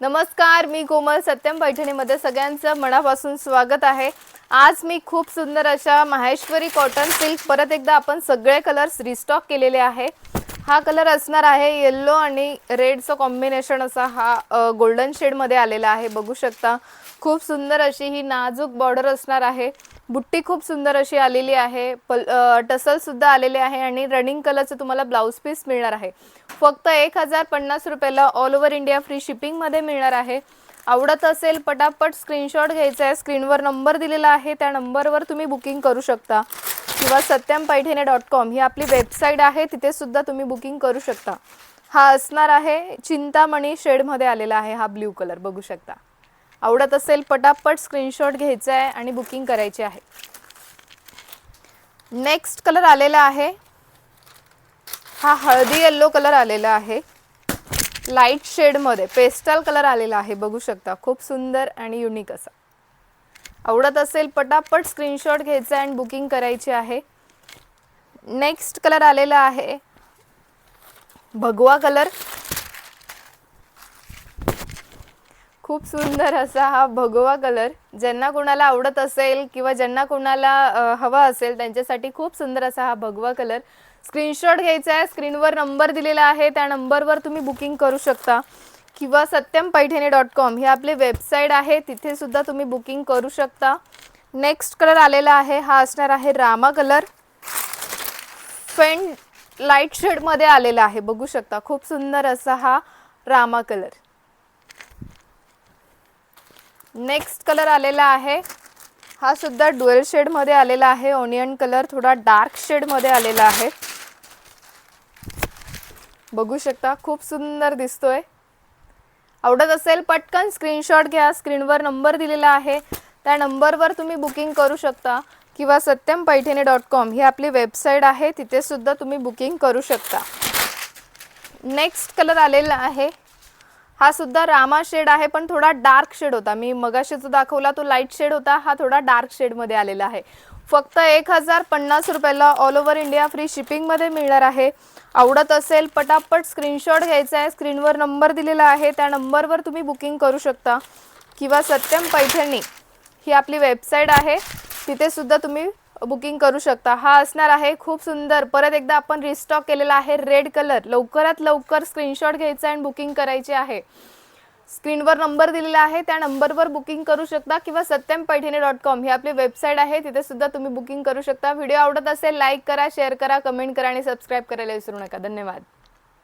नमस्कार, मी कोमल. सत्यम पैठणीमध्ये सगळ्यांचं मनापासून स्वागत आहे. आज मी खूप सुंदर अशा माहेश्वरी कॉटन सिल्क परत एकदा आपण सगळे कलर्स रिस्टॉक केलेले आहे. हा कलर असणार आहे येलो आणि रेडचं कॉम्बिनेशन असा हा गोल्डन शेड मध्ये आलेला आहे. बघू शकता खूप सुंदर अशी ही नाजूक बॉर्डर असणार आहे. बुट्टी खूप सुंदर अशी आलेली आहे. टसल सुद्धा आलेले आहे आणि रनिंग कलरचं तुम्हाला ब्लाउज पीस मिळणार आहे. फक्त 1050 रुपयाला all over India free shipping मध्ये मिळणार आहे. आवडत असेल पटापट स्क्रीनशॉट घ्यायचा आहे. स्क्रीनवर नंबर दिलेला आहे, त्या नंबरवर तुम्ही बुकिंग करू शकता किंवा satyampaithane.com ही आपली वेबसाईट आहे, तिथे सुद्धा तुम्ही बुकिंग करू शकता. हा असणार आहे चिंतामणी शेड मध्ये आलेला आहे हा ब्ल्यू कलर. बघू शकता. आवडत असेल पटापट स्क्रीनशॉट घ्यायचा आहे आणि बुकिंग करायची आहे. नेक्स्ट कलर आलेला आहे हा हळदी येलो कलर आलेला आहे. लाईट शेड मध्ये पेस्टल कलर आलेला आहे. बघू शकता खूप सुंदर आणि युनिक असा. आवडत असेल पटापट स्क्रीनशॉट घ्यायचा आणि बुकिंग करायची आहे. नेक्स्ट कलर आलेला आहे भगवा कलर. खूप सुंदर असा हा भगवा कलर. ज्यांना कोणाला आवडत असेल किंवा ज्यांना कोणाला हवा असेल त्यांच्यासाठी खूप सुंदर असा हा भगवा कलर. स्क्रीनशॉट घ्यायचा आहे. स्क्रीनवर नंबर दिलेला आहे, त्या नंबरवर तुम्ही बुकिंग करू शकता किंवा satyampaithane.com ही आपली वेबसाईट आहे, तिथे सुद्धा तुम्ही बुकिंग करू शकता. नेक्स्ट कलर आलेला आहे हा असणार आहे रामा कलर. फेंट लाईट शेड मध्ये आलेला आहे. बघू शकता खूप सुंदर असा हा रामा कलर. नेक्स्ट कलर आलेला आहे हा सुद्धा ड्युअल शेड मध्ये आलेला आहे. ऑनियन कलर थोडा डार्क शेड मध्ये आलेला आहे. बघू शकता खूप सुंदर दिसतोय. आवडत असेल पटकन स्क्रीनशॉट घ्या. स्क्रीनवर नंबर दिलेला आहे, त्या नंबरवर तुम्ही बुकिंग करू शकता किंवा satyampaithane.com ही आपली वेबसाईट आहे, तिथे सुद्धा तुम्ही बुकिंग करू शकता. नेक्स्ट कलर आलेला आहे हा सुद्धा रामा शेड आहे, पण थोडा डार्क शेड होता. मी मगाशी जो दाखवला तो लाईट शेड होता, हा थोडा डार्क शेड मध्ये आलेला आहे. फक्त 1050 रुपयाला all over India free shipping मध्ये मिळणार आहे. आवडत असेल पटापट स्क्रीनशॉट घ्यायचा आहे. स्क्रीनवर नंबर दिलेला आहे, त्या नंबरवर तुम्ही बुकिंग करू शकता किंवा सत्यम पैठणी ही आपली वेबसाईट आहे, तिथे सुद्धा तुम्ही बुकिंग करू शकता. हा असणार आहे खूप सुंदर परत एकदा आपण रिस्टॉक केलेला आहे रेड कलर. लवकरात लवकर स्क्रीनशॉट घ्यायचा आणि बुकिंग करायचे आहे. स्क्रीनवर नंबर दिलेला आहे, त्या नंबरवर बुकिंग करू शकता किंवा satyampaithane.com ही आपली वेबसाईट आहे, तिथे सुद्धा तुम्ही बुकिंग करू शकता. व्हिडिओ आवडत असेल लाईक करा, शेअर करा, कमेंट करा आणि सबस्क्राईब करायला विसरू नका. धन्यवाद.